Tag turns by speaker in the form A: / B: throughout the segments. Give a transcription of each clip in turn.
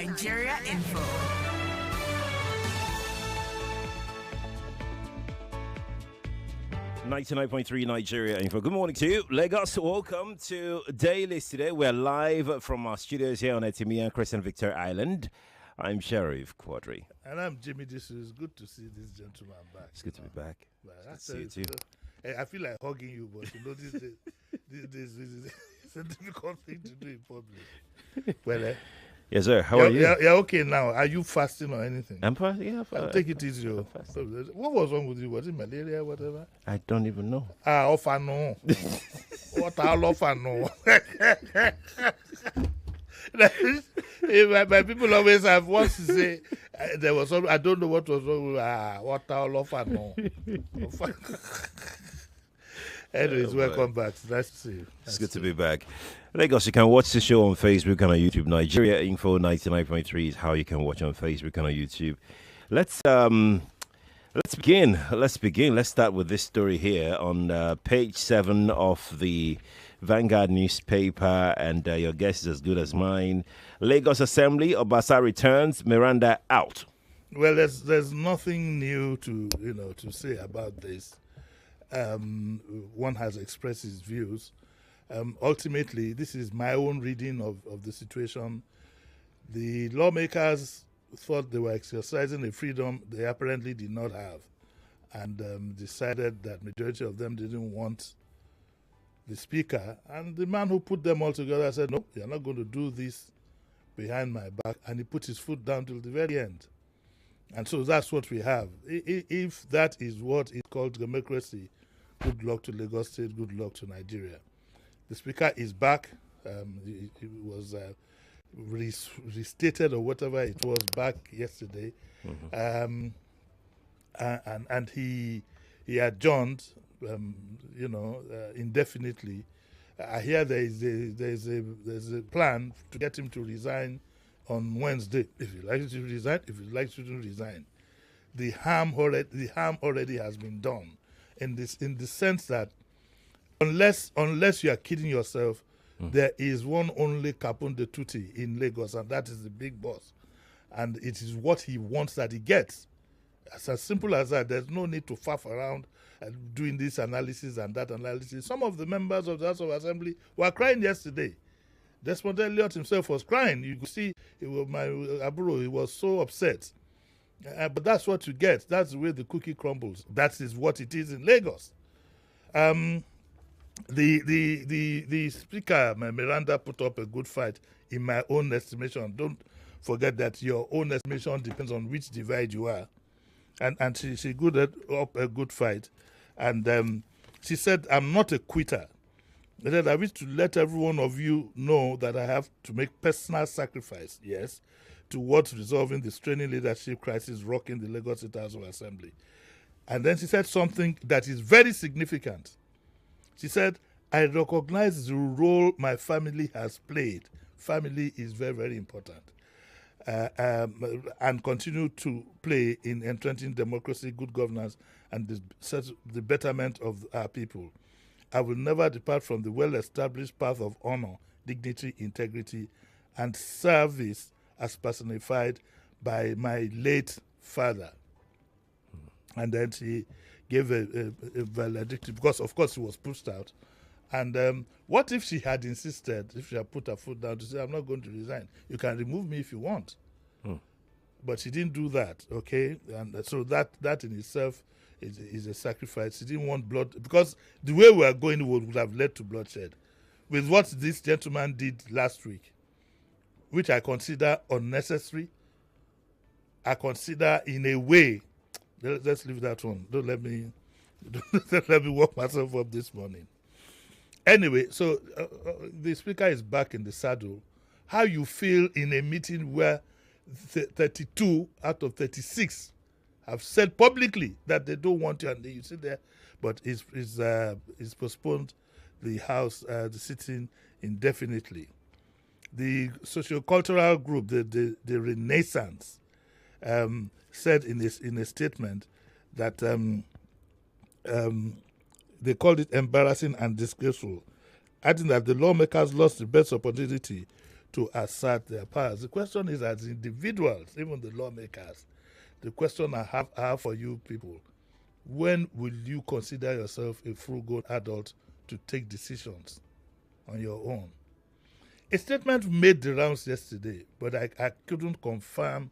A: Nigeria Info.
B: 99.3 Nigeria Info. Good morning to you, Lagos. Welcome to Dailies today. We're live from our studios here on Etimian Crescent Victor Island. I'm Sheriff Quadry.
C: And I'm Jimi. Disu. It's good to see this gentleman back.
B: It's good to be back.
C: Well,
B: See you too.
C: I feel like hugging you, but you know, this is it's a difficult thing to do in public. Well,
B: Yes, sir. How are you?
C: You're okay now. Are you fasting or anything?
B: I'm fasting. Yeah,
C: Take it easy. What was wrong with you? Was it malaria or whatever?
B: I don't even know.
C: Ofano. What ofano? My people always have once to say there was some, I don't know what was wrong with what ofano. Anyways, welcome back. Nice to see you.
B: It's good to be back. Lagos, you can watch the show on Facebook and on YouTube. Nigeria Info 99.3 is how you can watch on Facebook and on YouTube. Let's begin. Let's start with this story here on page 7 of the Vanguard newspaper, and your guess is as good as mine. Lagos Assembly, Obasa returns, Miranda out.
C: Well, there's nothing new to say about this. One has expressed his views. Ultimately, this is my own reading of the situation. The lawmakers thought they were exercising a freedom they apparently did not have, and decided that majority of them didn't want the speaker. And the man who put them all together said, no, you're not going to do this behind my back. And he put his foot down till the very end. And so that's what we have. If that is what is called democracy, good luck to Lagos State, good luck to Nigeria. The speaker is back. He was restated or whatever it was back yesterday. Mm-hmm. And he adjourned, indefinitely. I hear there's a plan to get him to resign on Wednesday. If he likes to resign, if he likes to resign, the harm already has been done. In the sense that unless you are kidding yourself, there is one only Kapunde Tuti in Lagos, and that is the big boss. And it is what he wants that he gets. It's as simple as that. There's no need to faff around doing this analysis and that analysis. Some of the members of the House of Assembly were crying yesterday. Desmond Elliott himself was crying. You could see my Aburo, he was so upset. But that's what you get. That's the way the cookie crumbles. That is what it is in Lagos. The speaker, Miranda, put up a good fight in my own estimation. Don't forget that your own estimation depends on which divide you are. And she good up a good fight. And she said, I'm not a quitter. She said, I wish to let every one of you know that I have to make personal sacrifice, yes, towards resolving the straining leadership crisis rocking the Lagos State House of Assembly. And then she said something that is very significant. She said, I recognize the role my family has played. Family is very, very important. And continue to play in entrenching democracy, good governance, and the betterment of our people. I will never depart from the well-established path of honor, dignity, integrity, and service as personified by my late father. And then she gave a valedictory, because, of course, she was pushed out. And what if she had insisted, if she had put her foot down to say, I'm not going to resign. You can remove me if you want. But she didn't do that, okay? And so that in itself is a sacrifice. She didn't want blood, because the way we are going would have led to bloodshed. With what this gentleman did last week, which I consider unnecessary, I consider in a way, let's leave that one. Don't let me work myself up this morning. Anyway, so the speaker is back in the saddle. How you feel in a meeting where 32 out of 36 have said publicly that they don't want you, and you sit there, but it's postponed the House, the sitting indefinitely. The socio-cultural group, the Renaissance, said in a statement that they called it embarrassing and disgraceful, adding that the lawmakers lost the best opportunity to assert their powers. The question is, as individuals, even the lawmakers, the question I have for you people, when will you consider yourself a full-grown adult to take decisions on your own? A statement made the rounds yesterday, but I couldn't confirm.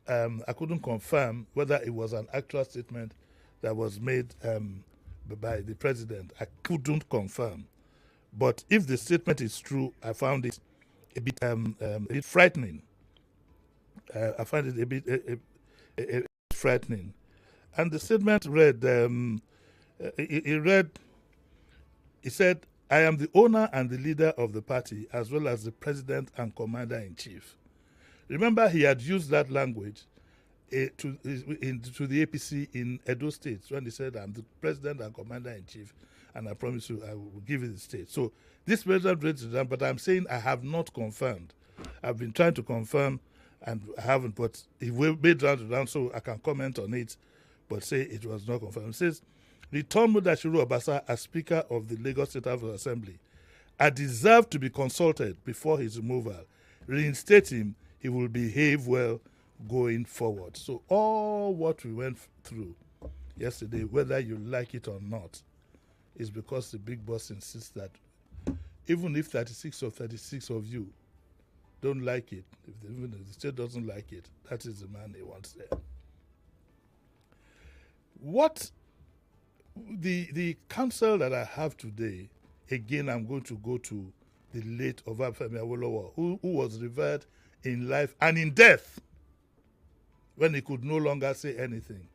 C: I couldn't confirm whether it was an actual statement that was made by the president. I couldn't confirm. But if the statement is true, I found it a bit frightening. I find it a bit frightening. And the statement read, it said, I am the owner and the leader of the party, as well as the president and commander-in-chief. Remember, he had used that language to the APC in Edo State when he said, I'm the president and commander-in-chief, and I promise you I will give you the state. So this president raised it down, but I'm saying I have not confirmed. I've been trying to confirm, and I haven't, but he will be down, so I can comment on it, but say it was not confirmed. It says, Return Mudashiru Obasa as Speaker of the Lagos State House of Assembly. I deserve to be consulted before his removal. Reinstate him, he will behave well going forward. So all what we went through yesterday, whether you like it or not, is because the big boss insists that even if 36 or 36 of you don't like it, even if the state doesn't like it, that is the man he wants there. What the counsel that I have today, again, I'm going to go to the late Obafemi Awolowo, who was revered in life and in death when he could no longer say anything.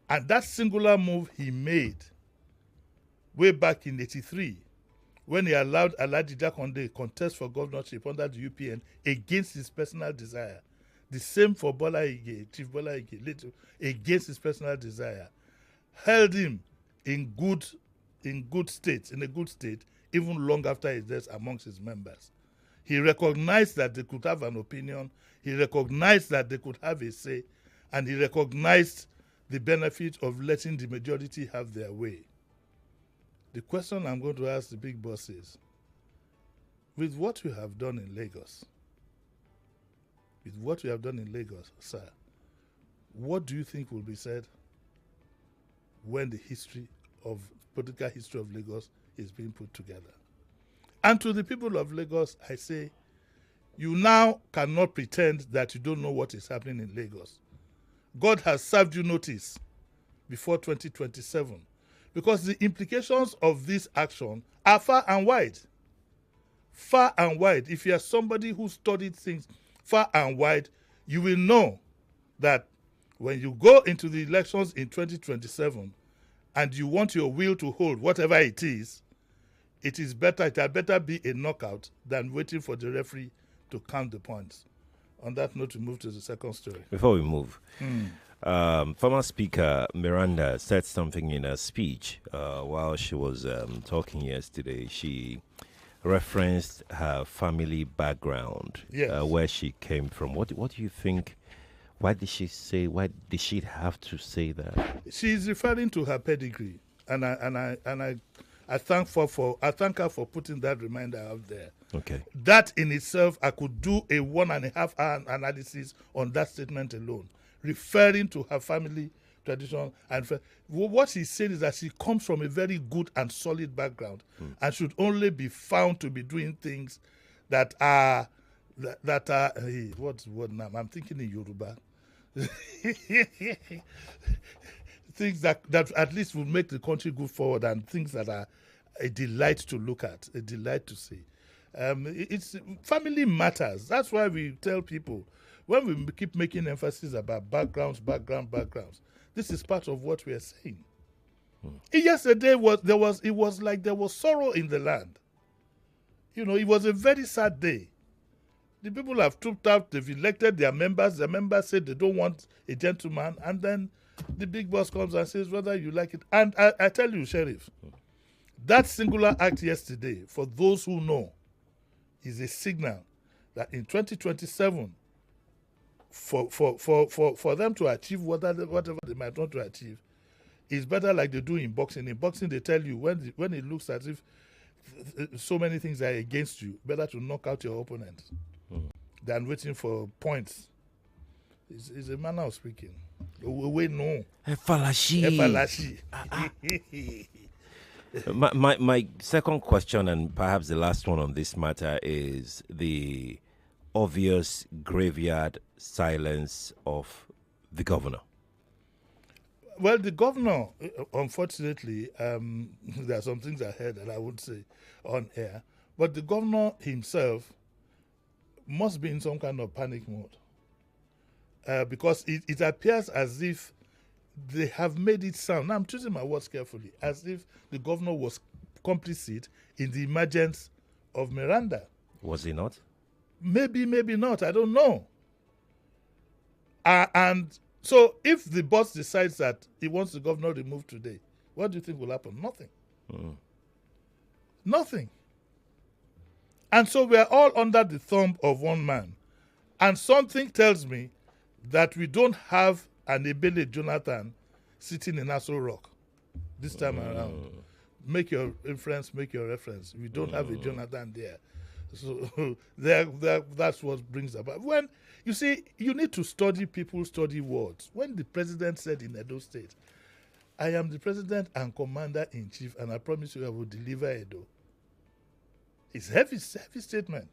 C: And that singular move he made way back in 1983, when he allowed Alhaji Jakonde contest for governorship under the UPN against his personal desire. The same for Bola Ige, Chief Bola Ige, against his personal desire. Held him in a good state, even long after his death amongst his members. He recognized that they could have an opinion, he recognized that they could have a say, and he recognized the benefit of letting the majority have their way. The question I'm going to ask the big boss is, with what you have done in Lagos, sir, what do you think will be said when the political history of Lagos is being put together? And to the people of Lagos, I say, you now cannot pretend that you don't know what is happening in Lagos. God has served you notice before 2027, because the implications of this action are far and wide. Far and wide. If you are somebody who studied things far and wide, you will know that when you go into the elections in 2027 and you want your will to hold, whatever it had better be a knockout than waiting for the referee to count the points. On that note, we move to the second story.
B: Before we move, former Speaker Miranda said something in her speech while she was talking yesterday. She referenced her family background,
C: yes.
B: Where she came from. What do you think? Why did she have to say that?
C: She's referring to her pedigree, and I thank her for putting that reminder out there.
B: Okay.
C: That in itself, I could do a 1.5 hour analysis on that statement alone, referring to her family tradition. And what she said is that she comes from a very good and solid background and should only be found to be doing things that are what's the word now? I'm thinking in Yoruba. Things that at least will make the country go forward, and things that are a delight to look at, a delight to see. It's family matters. That's why we tell people, when we keep making emphasis about backgrounds, this is part of what we are saying. Yesterday it was like there was sorrow in the land. You know, it was a very sad day. The people have trooped out, they've elected their members. The members said they don't want a gentleman, and then the big boss comes and says whether you like it. And I tell you, Sheriff, that singular act yesterday, for those who know, is a signal that in 2027, for them to achieve whatever they might want to achieve, is better like they do in boxing. In boxing, they tell you when it looks as if so many things are against you, better to knock out your opponent than waiting for points. It's a manner of speaking. We know.
B: Efalashi. My second question, and perhaps the last one on this matter, is the obvious graveyard silence of the governor.
C: Well, the governor, unfortunately, there are some things I heard that I would say on air, but the governor himself must be in some kind of panic mode because it appears as if they have made it sound, now I'm choosing my words carefully, as if the governor was complicit in the emergence of Miranda.
B: Was he not?
C: Maybe not. I don't know. And so if the boss decides that he wants the governor removed today, what do you think will happen? Nothing. Nothing. And so we are all under the thumb of one man. And something tells me that we don't have an Ebele Jonathan sitting in Aso Rock this time around. Make your inference, make your reference. We don't have a Jonathan there. So that's what brings about. When you see, you need to study people, study words. When the president said in Edo State, I am the president and commander-in-chief, and I promise you I will deliver Edo. It's a heavy statement.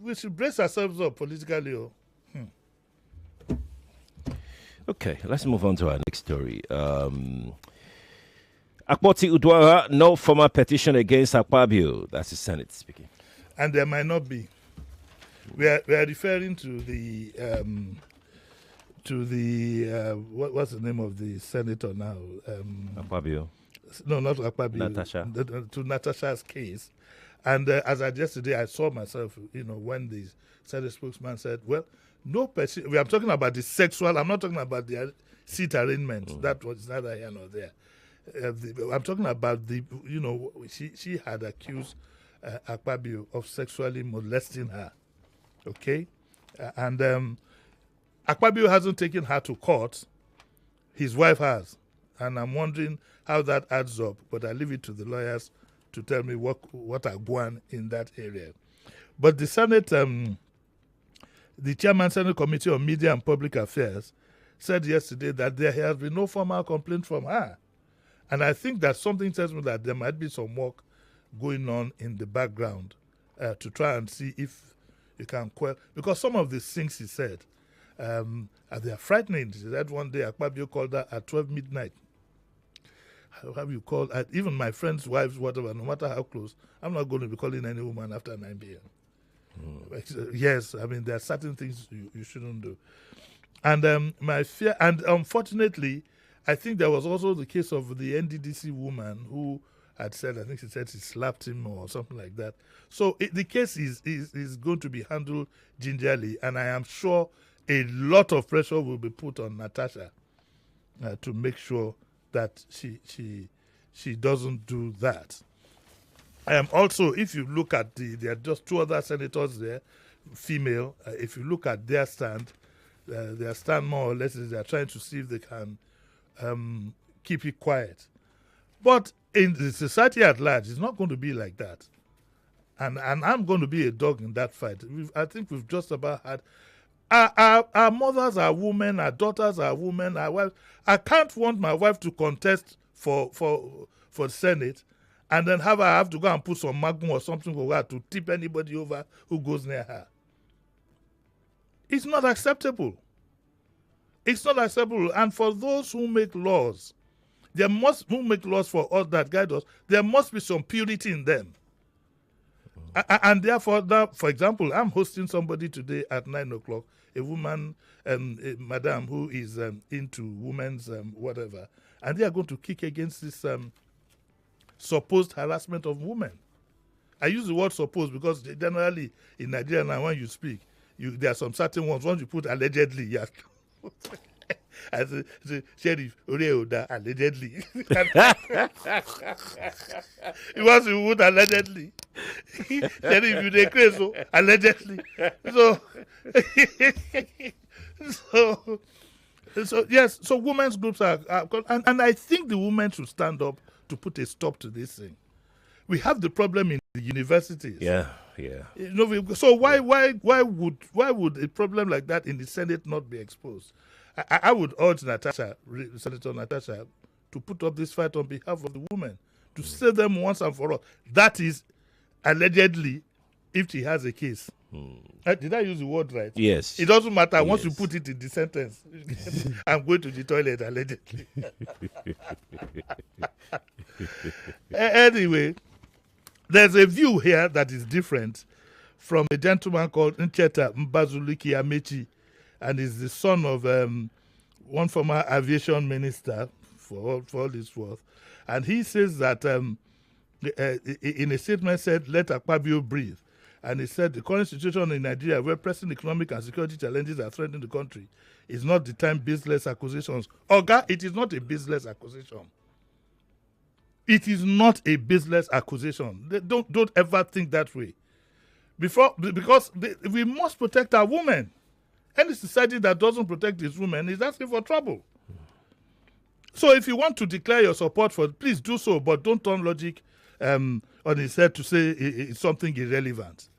C: We should brace ourselves up politically.
B: Okay, let's move on to our next story. Akpoti Udwara, no formal petition against Akpabio. That's the Senate speaking.
C: And there might not be. We are referring to the what's the name of the senator now?
B: Akpabio.
C: No, not Akpabio.
B: Natasha.
C: To Natasha's case. And as I yesterday, I saw myself, when the Senate spokesman said, well, no person, I'm talking about the sexual, I'm not talking about the seat arrangement. That was neither here nor there. I'm talking about she had accused Akpabio of sexually molesting her. Okay? And Akpabio hasn't taken her to court. His wife has. And I'm wondering how that adds up. But I leave it to the lawyers to tell me what are going in that area. But the Senate, the chairman Senate Committee on Media and Public Affairs said yesterday that there has been no formal complaint from her. And I think that something tells me that there might be some work going on in the background to try and see if you can quell. Because some of the things he said, they are frightening. He said one day Akpabio called her at 12 midnight. How have you called? Even my friends' wives, whatever, no matter how close, I'm not going to be calling any woman after 9 p.m. Yes, I mean, there are certain things you shouldn't do. And my fear, and unfortunately, I think there was also the case of the NDDC woman who had said, I think she said she slapped him or something like that. So the case is going to be handled gingerly, and I am sure a lot of pressure will be put on Natasha to make sure that she doesn't do that. Also, if you look at there are just two other senators there, female. If you look at their stand more or less is they are trying to see if they can keep it quiet. But in the society at large, it's not going to be like that. And I'm going to be a dog in that fight. I think we've just about had... Our mothers are women, our daughters are women, our wives. I can't want my wife to contest for Senate and then I have to go and put some magnum or something for her to tip anybody over who goes near her. It's not acceptable. It's not acceptable. And for those who make laws, who make laws for us that guide us, there must be some purity in them. And therefore, now, for example, I'm hosting somebody today at 9 o'clock, a woman, a madam who is into women's whatever, and they are going to kick against this supposed harassment of women. I use the word supposed because generally in Nigeria now when you speak, there are some certain ones. Once you put allegedly, yes. As a sheriff, Oreoda, allegedly. Once you put allegedly, sheriff, you declare so, allegedly. So yes, women's groups are and I think the women should stand up to put a stop to this thing. We have the problem in the universities.
B: Yeah.
C: So why would a problem like that in the Senate not be exposed? I would urge Senator Natasha, to put up this fight on behalf of the women, to save them once and for all. That is allegedly, if she has a case. Did I use the word right?
B: Yes.
C: It doesn't matter once you put it in the sentence. I'm going to the toilet allegedly. Anyway, there's a view here that is different from a gentleman called Ncheta Mbazuliki Amechi, and is the son of one former aviation minister for all his worth. And he says that in a statement said, let Akpabio breathe. And he said the current situation in Nigeria, where pressing economic and security challenges are threatening the country, is not the time baseless accusations. Oga, it is not a baseless accusation. It is not a baseless accusation. Don't ever think that way. Because we must protect our women. Any society that doesn't protect its women is asking for trouble. So if you want to declare your support for it, please do so, but don't turn logic on its head to say it's something irrelevant.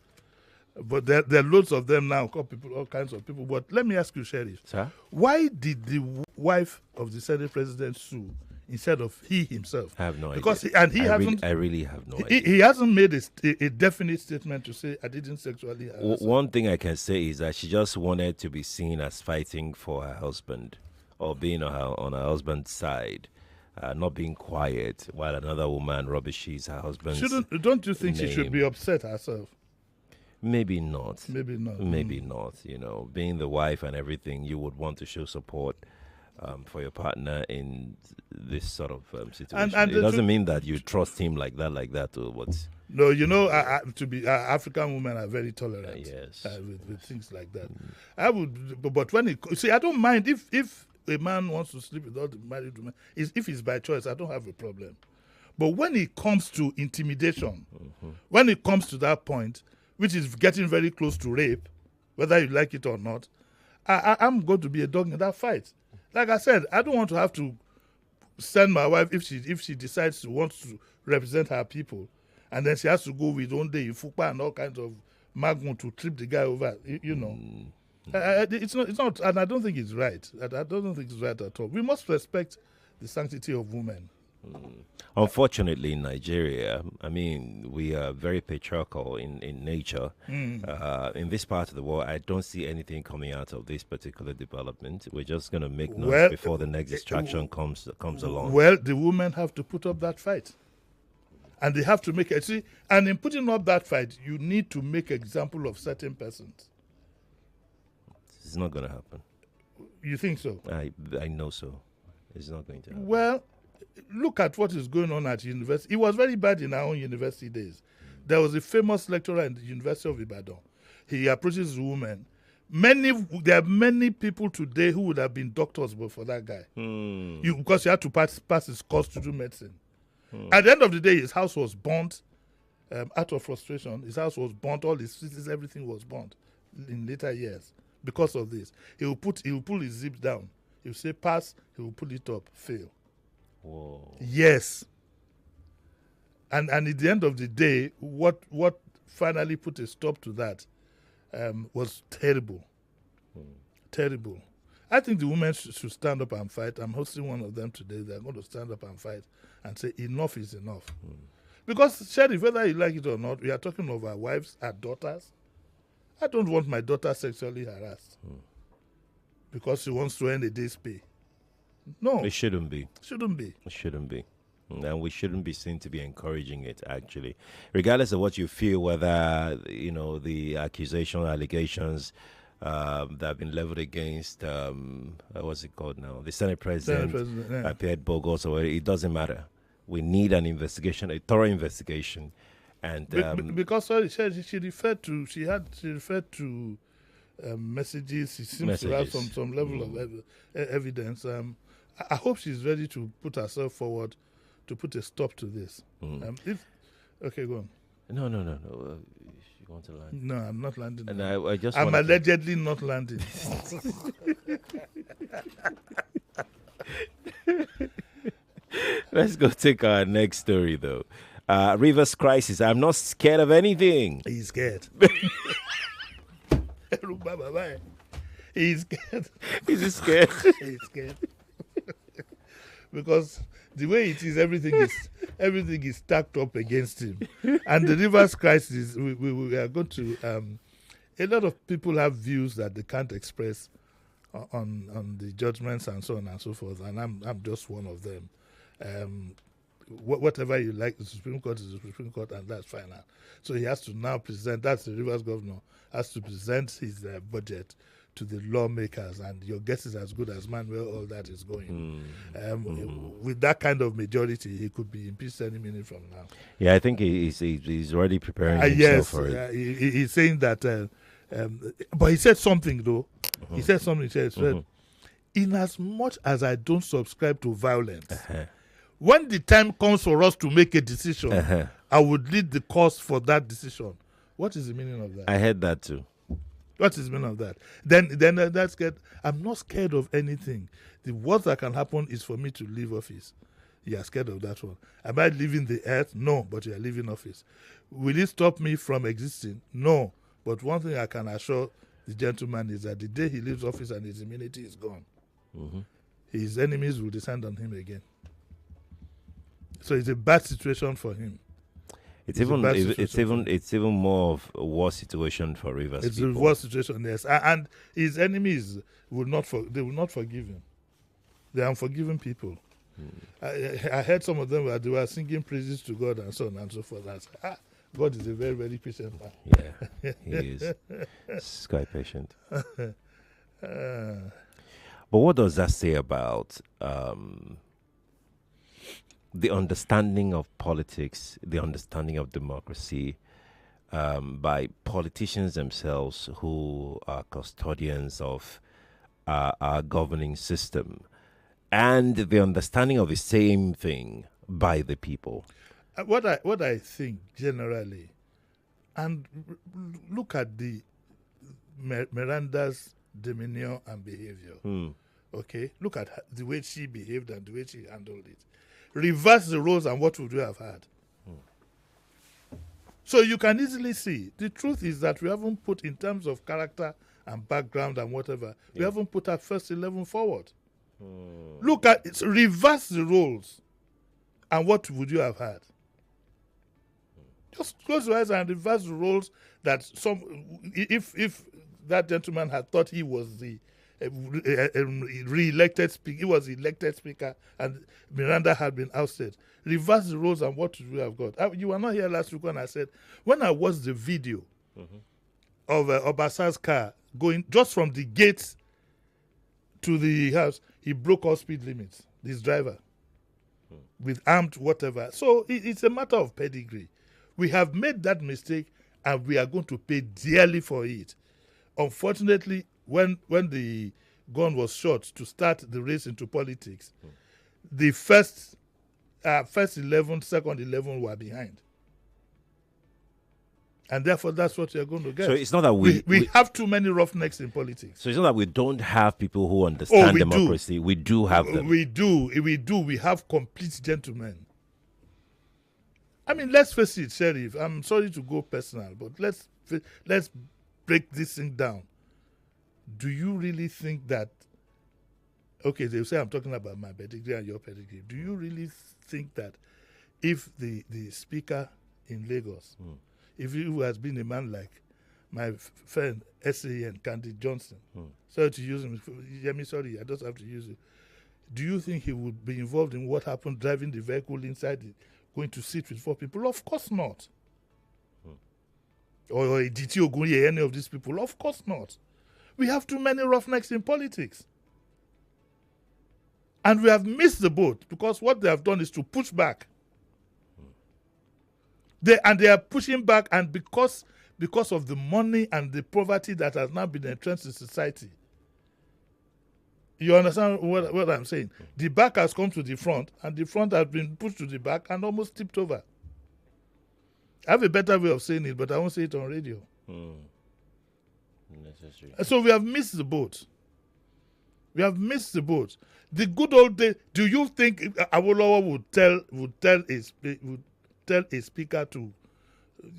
C: But there are loads of them now, all kinds of people. But let me ask you, Sheriff.
B: Sir?
C: Why did the wife of the Senate president sue instead of he himself?
B: I have no
C: idea.
B: I really have no idea.
C: He hasn't made a definite statement to say, I didn't sexually harass her.
B: One thing I can say is that she just wanted to be seen as fighting for her husband, or being on her husband's side. Not being quiet while another woman rubbishes her husband's
C: Don't you think
B: name.
C: She should be upset herself?
B: Maybe not.
C: Maybe not.
B: Maybe not. You know, being the wife and everything, you would want to show support for your partner in this sort of situation. And it doesn't mean that you trust him like that or what.
C: No, African women are very tolerant.
B: Yes.
C: With things like that. I would, but when I don't mind if a man wants to sleep with all the married women, if it's by choice, I don't have a problem. But when it comes to intimidation, when it comes to that point, which is getting very close to rape, whether you like it or not, I'm going to be a dog in that fight. Like I said, I don't want to have to send my wife if she decides she wants to represent her people, and then she has to go with one day Fupa and all kinds of magnum to trip the guy over. It's not, and I don't think it's right. I don't think it's right at all. We must respect the sanctity of women.
B: Unfortunately, in Nigeria, I mean, we are very patriarchal in nature. In this part of the world, I don't see anything coming out of this particular development. We're just going to make noise before the next distraction comes along.
C: Well, the women have to put up that fight. And they have to make it. See, and in putting up that fight, you need to make example of certain persons.
B: It's not going to happen.
C: You think so?
B: I know so. It's not going to happen.
C: Well, look at what is going on at university. It was very bad in our own university days. There was a famous lecturer in the University of Ibadan. He approaches a woman. There are many people today who would have been doctors but for that guy. Because he had to pass his course to do medicine. At the end of the day, his house was burnt out of frustration. His house was burnt. All his physics, everything was burnt in later years because of this. He will pull his zip down. He will say pass. He will pull it up. Fail.
B: Whoa.
C: Yes. And at the end of the day, what finally put a stop to that was terrible. Terrible. I think the women should stand up and fight. I'm hosting one of them today. They're going to stand up and fight and say enough is enough. Because, Sheriff, whether you like it or not, we are talking of our wives, our daughters. I don't want my daughter sexually harassed because she wants to earn a day's pay. No.
B: It shouldn't be.
C: Shouldn't be.
B: It shouldn't be. And we shouldn't be seen to be encouraging it, actually. Regardless of what you feel, whether, the allegations that have been leveled against, what's it called now? The Senate President appeared bogus, or it doesn't matter. We need an investigation, a thorough investigation. And
C: because she referred to messages. She seems to have some level of evidence. I hope she's ready to put herself forward to put a stop to this. Okay, go on.
B: No. You want to land?
C: No, I'm not landing.
B: And I'm
C: allegedly not landing.
B: Let's go take our next story, though. Rivers crisis. I'm not scared of anything.
C: He's scared. He's scared.
B: Is he scared?
C: He's scared. Because the way it is, everything is stacked up against him. And the Rivers crisis, we are going to. A lot of people have views that they can't express on the judgments and so on and so forth, and I'm just one of them. Whatever you like, the Supreme Court is the Supreme Court, and that's final. So he has to now present. That's the Rivers governor has to present his budget to the lawmakers, and your guess is as good as mine where all that is going. With that kind of majority, he could be impeached any minute from now.
B: Yeah, I think he's already preparing himself for it.
C: He's saying that, but he said something though. He said something. He said, in as much as I don't subscribe to violence, when the time comes for us to make a decision, I would lead the cause for that decision. What is the meaning of that?
B: I heard that too.
C: What is the meaning of that? Then that's scared. I'm not scared of anything. The worst that can happen is for me to leave office. You are scared of that one. Am I leaving the earth? No, but you are leaving office. Will it stop me from existing? No. But one thing I can assure the gentleman is that the day he leaves office and his immunity is gone, his enemies will descend on him again. So it's a bad situation for him.
B: It's even more of a worse situation for Rivers.
C: It's
B: people.
C: a worse situation, yes. And his enemies will not forgive him. They are unforgiving people. I heard some of them where they were singing praises to God and so on and so forth. I said, God is a very, very patient man.
B: Yeah, he is. He's quite patient. But what does that say about the understanding of politics, the understanding of democracy by politicians themselves who are custodians of our governing system, and the understanding of the same thing by the people?
C: What I think generally, and look at the Miranda's demeanor and behavior. Okay, look at the way she behaved and the way she handled it. Reverse the roles and what would we have had? So you can easily see, the truth is that we haven't put, in terms of character and background and whatever, we haven't put our first 11 forward. Look at it, reverse the roles and what would you have had? Just close your eyes and reverse the roles that if that gentleman had thought he was the re-elected speaker, he was elected speaker, and Miranda had been ousted. Reverse the roles and what we have got. You were not here last week when I said, when I watched the video of Obasan's car going just from the gate to the house, he broke all speed limits, this driver, with armed whatever. So it's a matter of pedigree. We have made that mistake and we are going to pay dearly for it. Unfortunately, when the gun was shot to start the race into politics, the first 11, second 11 were behind. And therefore, that's what you're going to get.
B: So it's not that
C: we have too many roughnecks in politics.
B: So it's not that we don't have people who understand democracy. We do have them.
C: We do. We have complete gentlemen. I mean, let's face it, Sheriff. I'm sorry to go personal, but let's break this thing down. Do you really think that, okay, they say I'm talking about my pedigree and your pedigree. Do you really think that if the speaker in Lagos, if he has been a man like my friend SAN, Candy Johnson, sorry to use him, Jimi, sorry, I just have to use it. Do you think he would be involved in what happened, driving the vehicle inside it, going to sit with 4 people? Of course not. Or DT Ogunye, any of these people? Of course not. We have too many roughnecks in politics. And we have missed the boat because what they have done is to push back. They are pushing back, and because of the money and the poverty that has now been entrenched in society. You understand what I'm saying? The back has come to the front, and the front has been pushed to the back and almost tipped over. I have a better way of saying it, but I won't say it on radio.
B: Necessary.
C: So we have missed the boat. We have missed the boat. The good old days. Do you think Awolowo would tell a speaker to,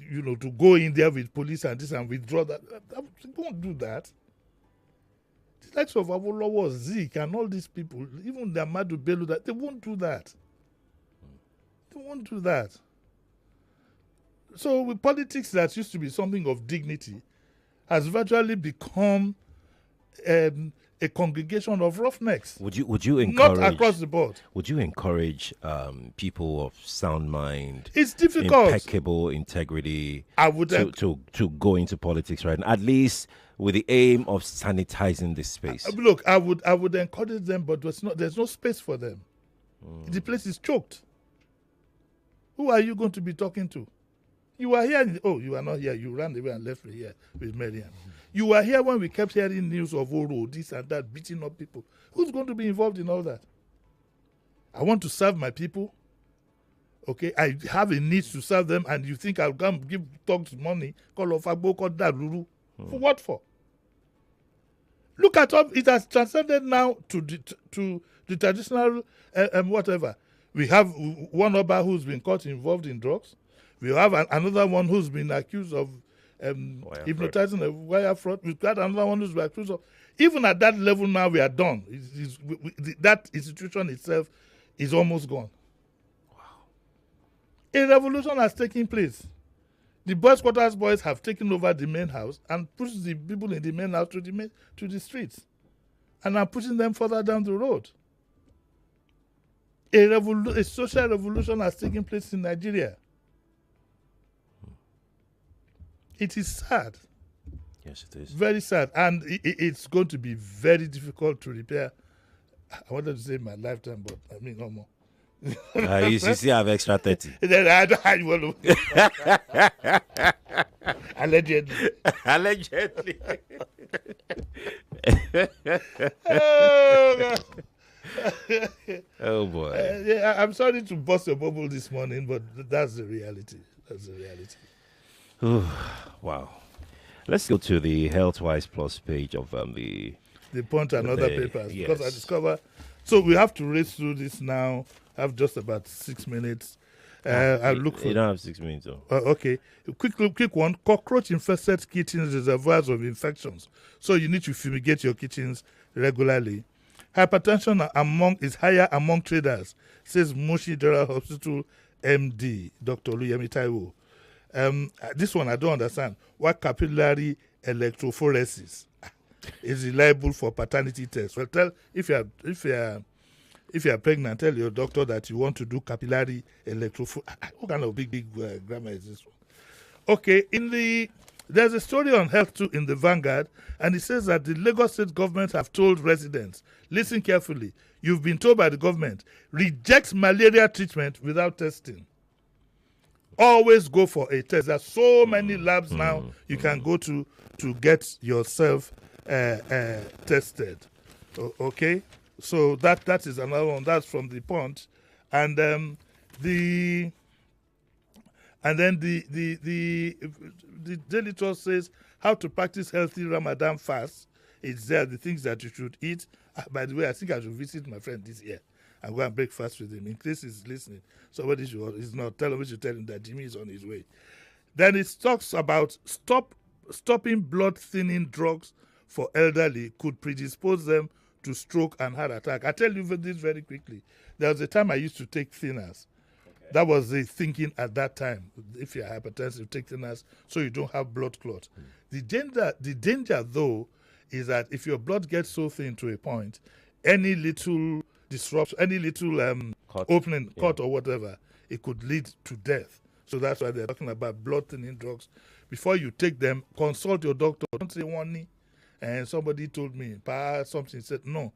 C: to go in there with police and this and withdraw that. They won't do that. The likes of Awolowo, Zik, and all these people, even the Amadu Bello, that they won't do that. They won't do that. So with politics that used to be something of dignity has virtually become a congregation of roughnecks.
B: Would you encourage,
C: not across the board?
B: Would you encourage people of sound mind,
C: it's difficult,
B: impeccable integrity,
C: I would
B: to go into politics right now, at least with the aim of sanitizing this space?
C: Look, I would encourage them, but there's no space for them. The place is choked. Who are you going to be talking to? You are here. Oh, you are not here. You ran away and left me here with Mariam. You were here when we kept hearing news of Oro, this and that, beating up people. Who's going to be involved in all that? I want to serve my people. Okay, I have a need to serve them, and you think I'll come give thugs money? Call off Agbo, call that Ruru. For what for? Look at all. It has transcended now to the traditional whatever. We have one Oba who's been caught involved in drugs. We have another one who's been accused of hypnotizing a wire fraud. We've got another one who's been accused of. Even at that level now, we are done. That institution itself is almost gone. Wow. A revolution has taken place. The boys' quarters boys have taken over the main house and pushed the people in the main house to the streets, and are pushing them further down the road. A social revolution has taken place in Nigeria. It is sad.
B: Yes, it is.
C: Very sad. And it's going to be very difficult to repair. I wanted to say my lifetime, but I mean no more.
B: You see, I have extra 30.
C: Allegedly.
B: Allegedly.
C: Oh,
B: oh boy.
C: Yeah, I'm sorry to burst your bubble this morning, but that's the reality. That's the reality.
B: Wow. Let's go to the Healthwise Plus page of the
C: Punch and other papers.
B: Yes.
C: Because I discover. So we have to race through this now. I have just about 6 minutes. I'll look for.
B: You don't have 6 minutes, though.
C: Okay. Quick one. Cockroach infested kitchens, reservoirs of infections. So you need to fumigate your kitchens regularly. Hypertension is higher among traders, says Moshi General Hospital MD, Dr. Oluyemi Taiwo. This one I don't understand. Why capillary electrophoresis is reliable for paternity tests? Well, if you are pregnant, tell your doctor that you want to do capillary electrophoresis. What kind of big grammar is this one? Okay, there's a story on health too in the Vanguard, and it says that the Lagos State government have told residents, listen carefully, you've been told by the government, reject malaria treatment without testing. Always go for a test. There's so many labs now you can go to get yourself tested. Okay, so that is another one. That's from the Punch, and the Daily Trust says how to practice healthy Ramadan fast. It's there, the things that you should eat. By the way, I think I should visit my friend this year and go and break fast with him in case he's listening. Somebody is not. Tell him, we should tell him that Jimi is on his way. Then it talks about stopping blood thinning drugs for elderly could predispose them to stroke and heart attack. I tell you this very quickly. There was a time I used to take thinners. Okay. That was the thinking at that time. If you're hypertensive, take thinners so you don't have blood clot. The danger though is that if your blood gets so thin to a point, any little disruption, any little opening, cut or whatever, it could lead to death. So that's why they're talking about blood thinning drugs. Before you take them, consult your doctor. Don't say one knee. And somebody told me, something said, no.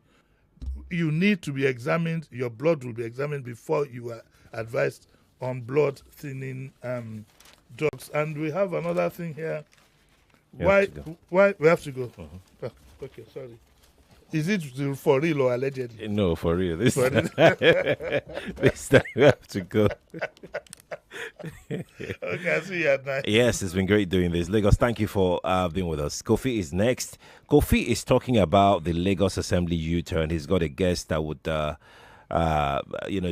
C: You need to be examined. Your blood will be examined before you are advised on blood thinning drugs. And we have another thing here. Why we have to go? Okay, sorry. Is it for real or allegedly?
B: No, for real. This time we have to go.
C: Okay, I'll see you at night.
B: Yes, it's been great doing this. Lagos, thank you for being with us. Kofi is next. Kofi is talking about the Lagos Assembly U-turn. He's got a guest that would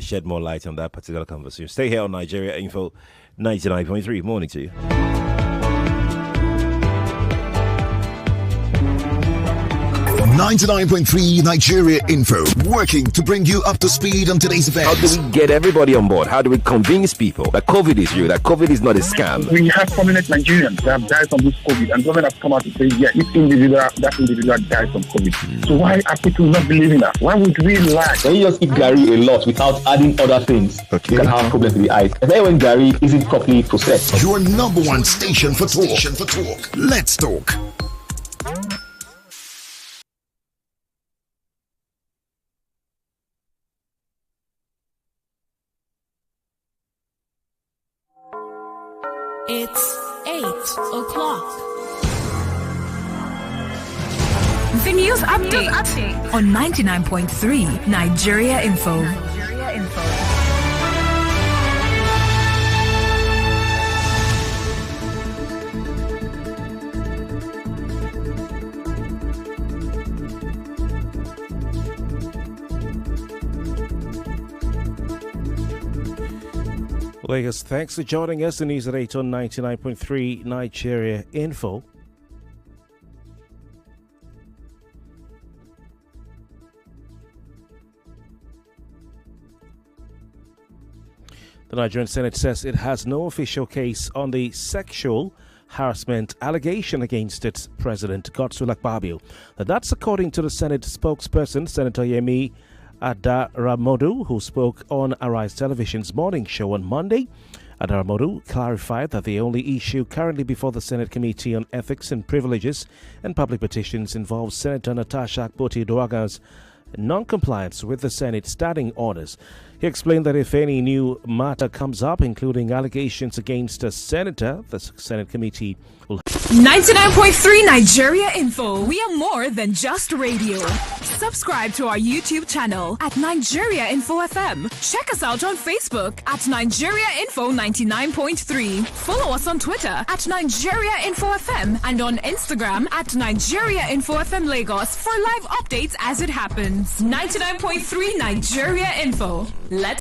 B: shed more light on that particular conversation. Stay here on Nigeria Info 99.3. Morning to you.
A: 99.3 Nigeria Info, working to bring you up to speed on today's events.
B: How do we get everybody on board? How do we convince people that COVID is real, that COVID is not a scam?
D: We have prominent Nigerians that have died from this COVID, and government has come out to say, yeah, that individual died from COVID. So why are people not believing that? Why would we lie?
E: When you just eat Gary a lot without adding other things, you can have problems with the eyes. Especially when Gary isn't properly processed.
A: Your number one station for talk. Let's talk.
F: It's 8 o'clock. The news update on 99.3 Nigeria Info.
B: Lagos, thanks for joining us. The news at 8 on 99.3 Nigeria Info. The Nigerian Senate says it has no official case on the sexual harassment allegation against its president, Godswill Akpabio. That's according to the Senate spokesperson, Senator Jimi Adaramodu, who spoke on Arise Television's morning show on Monday. Adaramodu clarified that the only issue currently before the Senate Committee on Ethics and Privileges and Public Petitions involves Senator Natasha Akpoti-Uduaghan's non-compliance with the Senate standing orders. He explained that if any new matter comes up, including allegations against a senator, the Senate Committee will...
F: 99.3 Nigeria Info. We are more than just radio. Subscribe to our YouTube channel at Nigeria Info FM. Check us out on Facebook at Nigeria Info 99.3. Follow us on Twitter at Nigeria Info FM and on Instagram at Nigeria Info FM Lagos for live updates as it happens. 99.3 Nigeria Info. Let's